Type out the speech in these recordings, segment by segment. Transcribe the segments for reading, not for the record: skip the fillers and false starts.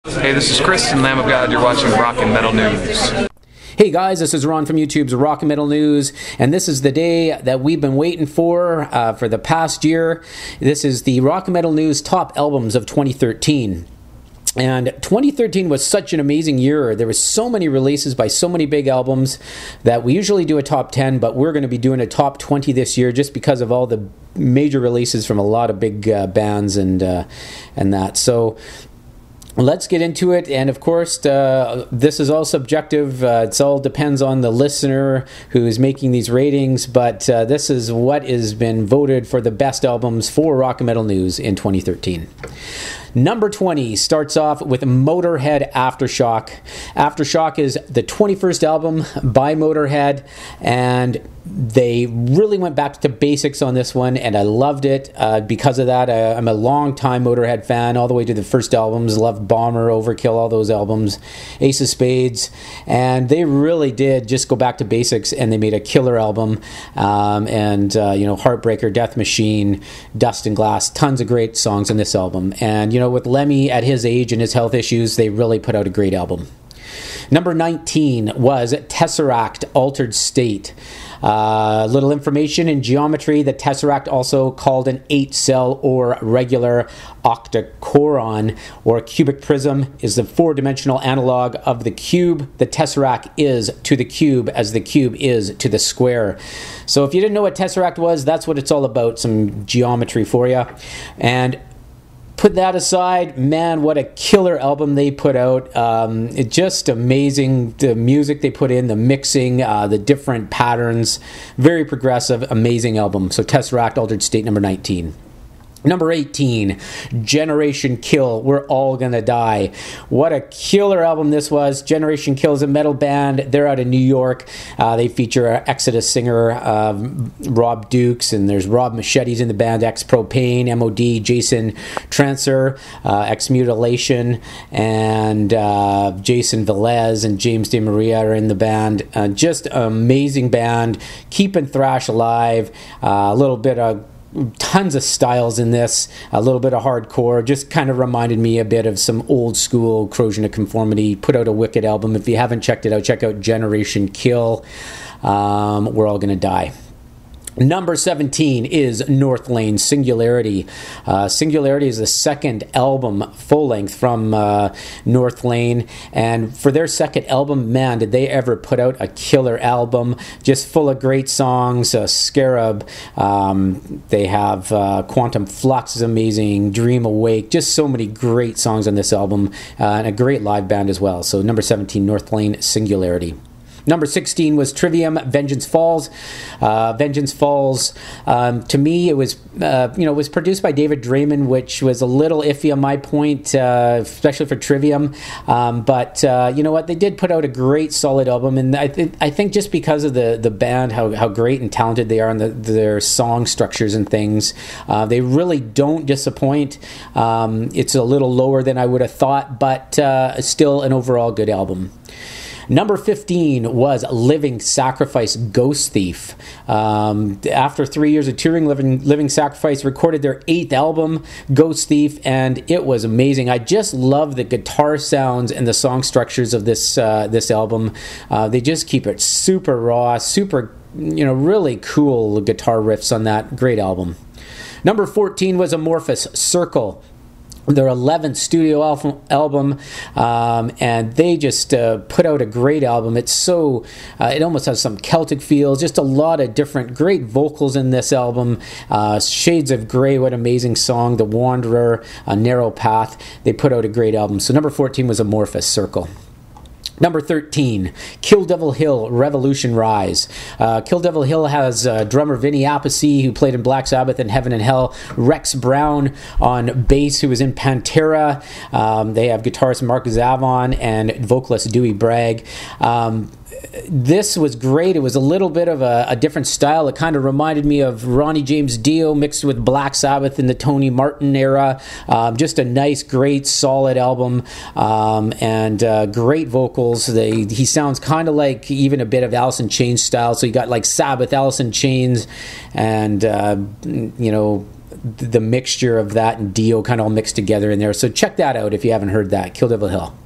Hey, this is Chris and Lamb of God. You're watching Rock and Metal News. Hey guys, this is Ron from YouTube's Rock and Metal News, and this is the day that we've been waiting for the past year. This is the Rock and Metal News top albums of 2013. And 2013 was such an amazing year. There was so many releases by so many big albums that we usually do a top 10, but we're going to be doing a top 20 this year just because of all the major releases from a lot of big bands and that. So let's get into it, and of course, this is all subjective. It all depends on the listener who is making these ratings, but this is what has been voted for the best albums for Rock and Metal News in 2013. Number 20 starts off with Motorhead Aftershock. Aftershock is the 21st album by Motorhead, and they really went back to basics on this one, and I loved it. Because of that, I'm a long-time Motorhead fan, all the way to the first albums. Loved Bomber, Overkill, all those albums, Ace of Spades, and they really did just go back to basics, and they made a killer album. Heartbreaker, Death Machine, Dust and Glass, tons of great songs on this album. And with Lemmy at his age and his health issues, they really put out a great album. Number 19 was Tesseract Altered State. Little information in geometry: the Tesseract, also called an 8-cell or regular octacoron or cubic prism, is the 4-dimensional analog of the cube. The Tesseract is to the cube as the cube is to the square. So if you didn't know what Tesseract was, that's what it's all about, some geometry for you. And put that aside, man, what a killer album they put out. It's just amazing, the music they put in, the mixing, the different patterns, very progressive, amazing album. So Tesseract Altered State, number 19. Number 18, Generation Kill, We're All Gonna Die. What a killer album this was. Generation Kill is a metal band. They're out of New York. They feature Exodus singer Rob Dukes, and there's Rob Machetes in the band, Ex-Propane, MOD, Jason Trancer, Ex-Mutilation, and Jason Velez and James DeMaria are in the band. Just an amazing band, keeping thrash alive. A little bit of tons of styles in this, a little bit of hardcore, just kind of reminded me a bit of some old school Corrosion of Conformity. Put out a wicked album. If you haven't checked it out, check out Generation Kill, We're All Gonna Die. Number 17 is North Lane Singularity. Singularity is the second album full-length from North Lane, and for their second album, man, did they ever put out a killer album, just full of great songs. Scarab, they have Quantum Flux is amazing, Dream Awake, just so many great songs on this album, and a great live band as well. So number 17, North Lane Singularity. Number 16 was Trivium, Vengeance Falls. Vengeance Falls, to me, it was was produced by David Draymond, which was a little iffy on my point, especially for Trivium. But you know what? They did put out a great, solid album, and I think just because of the band, how great and talented they are, and their song structures and things, they really don't disappoint. It's a little lower than I would have thought, but still an overall good album. Number 15 was Living Sacrifice Ghost Thief. After 3 years of touring, Living Sacrifice recorded their 8th album, Ghost Thief, and it was amazing. I just love the guitar sounds and the song structures of this album. They just keep it super raw, super, really cool guitar riffs on that. Great album. Number 14 was Amorphous Circle, their 11th studio album, and they just put out a great album. It's so, it almost has some Celtic feels, just a lot of different great vocals in this album. Shades of Grey, what amazing song. The Wanderer, A Narrow Path. They put out a great album. So number 14 was Amorphous Circle. Number 13, Kill Devil Hill, Revolution Rise. Kill Devil Hill has drummer Vinny Appice, who played in Black Sabbath and Heaven and Hell, Rex Brown on bass, who was in Pantera. They have guitarist Mark Zavon and vocalist Dewey Bragg. This was great. It was a little bit of a different style. It kind of reminded me of Ronnie James Dio mixed with Black Sabbath in the Tony Martin era. Just a nice, great, solid album, and great vocals. He sounds kind of like even a bit of Alice in Chains style. So you got like Sabbath, Alice in Chains, and the mixture of that and Dio kind of all mixed together in there. So check that out if you haven't heard that. Kill Devil Hill.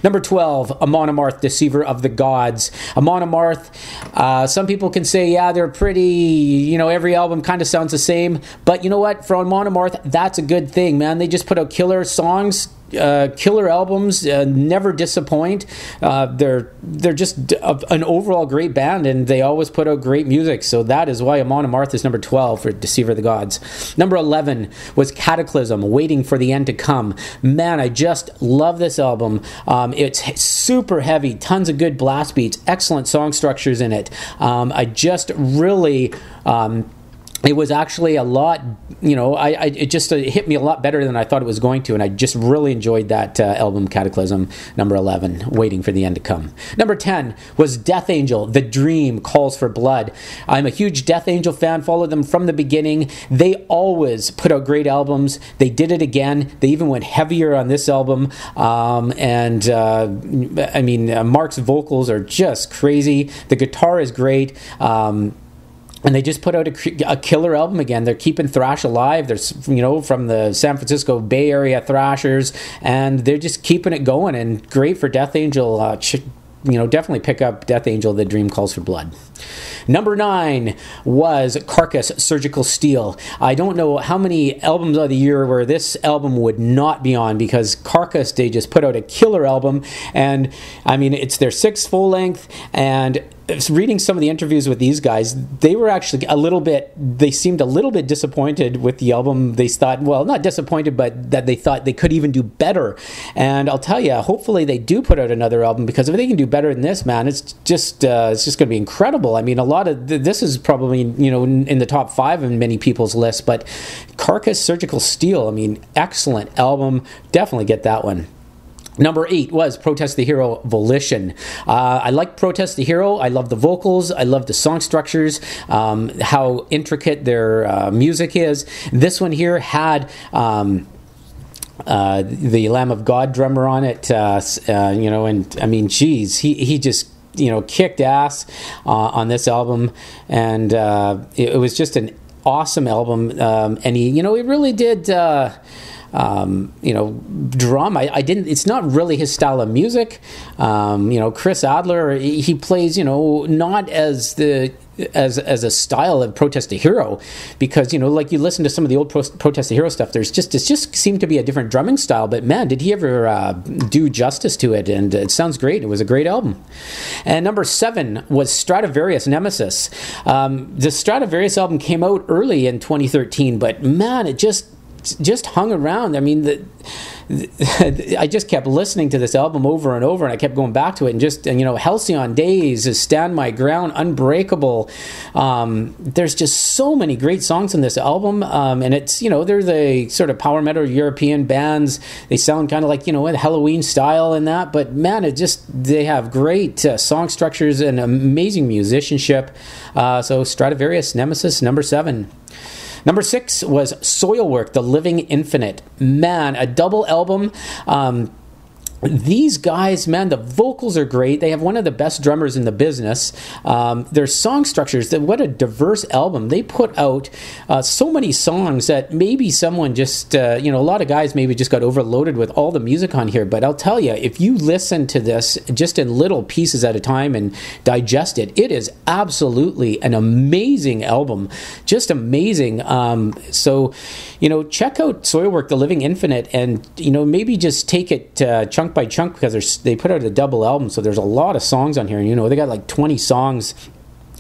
Number 12, Amon Amarth, Deceiver of the Gods. Amon Amarth, some people can say, yeah, they're pretty, every album kind of sounds the same. But you know what? For Amon Amarth, that's a good thing, man. They just put out killer songs, killer albums, never disappoint. They're just an overall great band, and they always put out great music. So that is why Amon Amarth is number 12 for Deceiver of the Gods. Number 11 was Kataklysm, Waiting for the End to Come. Man, I just love this album. It's super heavy, tons of good blast beats, excellent song structures in it. I just really... it was actually a lot, it just hit me a lot better than I thought it was going to, and I just really enjoyed that album, Kataklysm, number 11, Waiting for the End to Come. Number 10 was Death Angel, The Dream Calls for Blood. I'm a huge Death Angel fan, followed them from the beginning. They always put out great albums. They did it again. They even went heavier on this album, Mark's vocals are just crazy. The guitar is great. And they just put out a killer album again. They're keeping thrash alive. There's, from the San Francisco Bay Area thrashers, and they're just keeping it going. And great for Death Angel. Definitely pick up Death Angel, The Dream Calls for Blood. Number 9 was Carcass, Surgical Steel. I don't know how many albums of the year where this album would not be on, because Carcass, they just put out a killer album. And, it's their 6th full length, and reading some of the interviews with these guys, they were actually they seemed a little bit disappointed with the album. They thought, well, not disappointed, but that they thought they could even do better. And I'll tell you, hopefully they do put out another album, because if they can do better than this, man, it's just going to be incredible. A lot of this is probably, in the top 5 in many people's lists, but Carcass, Surgical Steel, excellent album. Definitely get that one. Number 8 was Protest the Hero, Volition. I like Protest the Hero. I love the vocals. I love the song structures, how intricate their music is. This one here had the Lamb of God drummer on it, he just kicked ass on this album, and it was just an awesome album, and he really did drum. It's not really his style of music. Chris Adler, he plays, not as a style of Protest the Hero, because, like you listen to some of the old Protest the Hero stuff, it just seemed to be a different drumming style, but man, did he ever do justice to it, and it sounds great. It was a great album. And number 7 was Stratovarius Nemesis. The Stratovarius album came out early in 2013, but man, it just hung around. I just kept listening to this album over and over, and I kept going back to it, and just, Halcyon Days, Stand My Ground, Unbreakable. There's just so many great songs on this album, and it's, they're the sort of power metal European bands. They sound kind of like, Halloween style and that, but man, they have great song structures and amazing musicianship. So Stratovarius Nemesis, number 7. Number 6 was Soilwork, The Living Infinite. Man, a double album. These guys, man, the vocals are great. They have one of the best drummers in the business. Their song structures, what a diverse album. They put out so many songs that maybe someone just, a lot of guys maybe just got overloaded with all the music on here. But I'll tell you, if you listen to this just in little pieces at a time and digest it, it is absolutely an amazing album. Just amazing. So, check out Soilwork, The Living Infinite, and, maybe just take it chunk by chunk, because they put out a double album, so there's a lot of songs on here, and they got like 20 songs,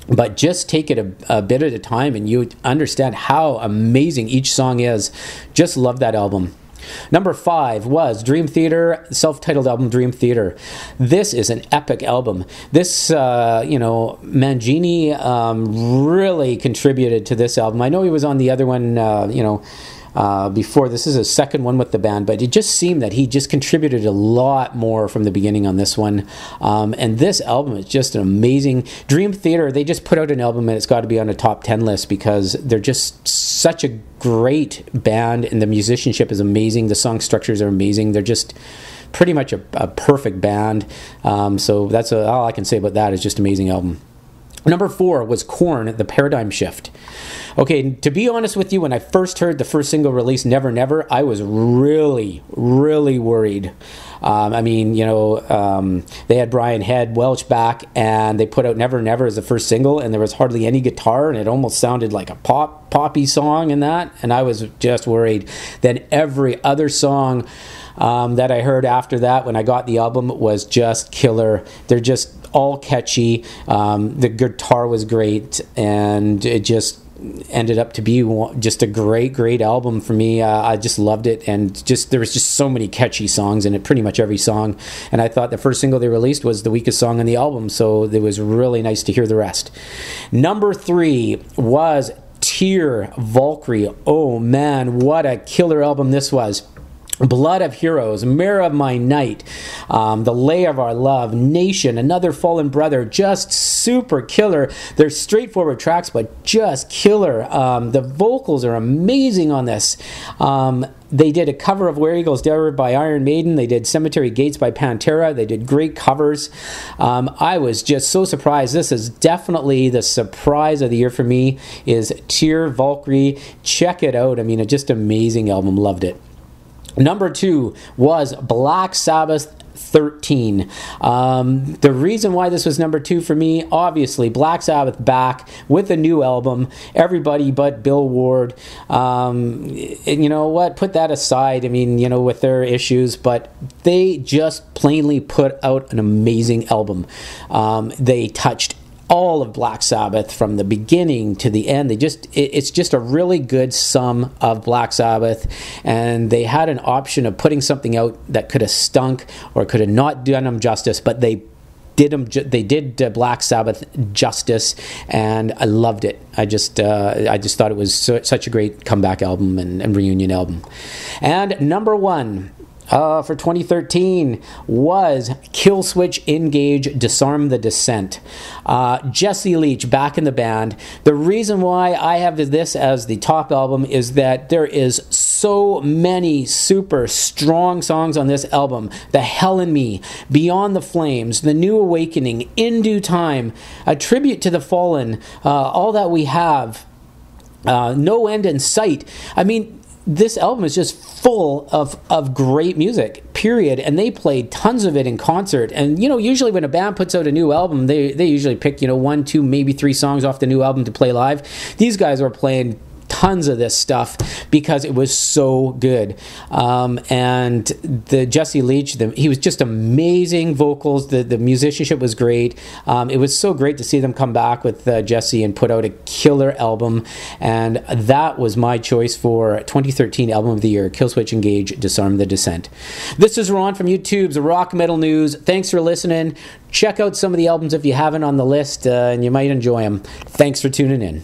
but just take it a bit at a time, and you understand how amazing each song is. Just love that album. Number 5 was Dream Theater, self-titled album Dream Theater. This is an epic album. This, Mangini really contributed to this album. I know he was on the other one, before. This is his second one with the band, but it just seemed that he just contributed a lot more from the beginning on this one. And this album is just an amazing. Dream Theater, they just put out an album, and it's got to be on a top 10 list, because they're just such a great band, and the musicianship is amazing. The song structures are amazing. They're just pretty much a perfect band. So that's all I can say about that. It's just an amazing album. Number 4 was KORN, The Paradigm Shift. Okay, to be honest with you, when I first heard the first single release, Never Never, I was really, really worried. They had Brian Head Welch back, and they put out Never Never as the first single, and there was hardly any guitar, and it almost sounded like a poppy song in that, and I was just worried. Then every other song that I heard after that when I got the album was just killer. They're just all catchy. The guitar was great, and it just ended up to be just a great album for me. I just loved it, and there was just so many catchy songs in it, pretty much every song, and I thought the first single they released was the weakest song on the album, so it was really nice to hear the rest. Number 3 was TYR Valkyrja. Oh man, what a killer album this was. Blood of Heroes, Mare of My Night, The Lay of Our Love, Nation, Another Fallen Brother, just super killer. They're straightforward tracks, but just killer. The vocals are amazing on this. They did a cover of Where Eagles Dare by Iron Maiden. They did Cemetery Gates by Pantera. They did great covers. I was just so surprised. This is definitely the surprise of the year for me, is TYR Valkyrja. Check it out. I mean, a just amazing album. Loved it. Number 2 was Black Sabbath 13. The reason why this was number 2 for me, obviously, Black Sabbath back with a new album. Everybody but Bill Ward. And you know what? Put that aside. I mean, with their issues, but they just plainly put out an amazing album. They touched all of Black Sabbath from the beginning to the end. It's just a really good sum of Black Sabbath, and they had an option of putting something out that could have stunk or could have not done them justice, but they did Black Sabbath justice, and I loved it. I just thought it was such a great comeback album and reunion album. And number 1 for 2013 was Killswitch Engage Disarm the Descent. Jesse Leach back in the band. The reason why I have this as the top album is that there is so many super strong songs on this album. The Hell in Me, Beyond the Flames, The New Awakening, In Due Time, A Tribute to the Fallen, All That We Have, No End in Sight. I mean, this album is just full of great music, period. And they played tons of it in concert. And, usually when a band puts out a new album, they usually pick, 1, 2, maybe 3 songs off the new album to play live. These guys are playing tons of this stuff because it was so good. And the Jesse Leach, he was just amazing vocals. The musicianship was great. It was so great to see them come back with Jesse and put out a killer album. And that was my choice for 2013 Album of the Year, Killswitch Engage, Disarm the Descent. This is Ron from YouTube's Rock Metal News. Thanks for listening. Check out some of the albums if you haven't on the list, and you might enjoy them. Thanks for tuning in.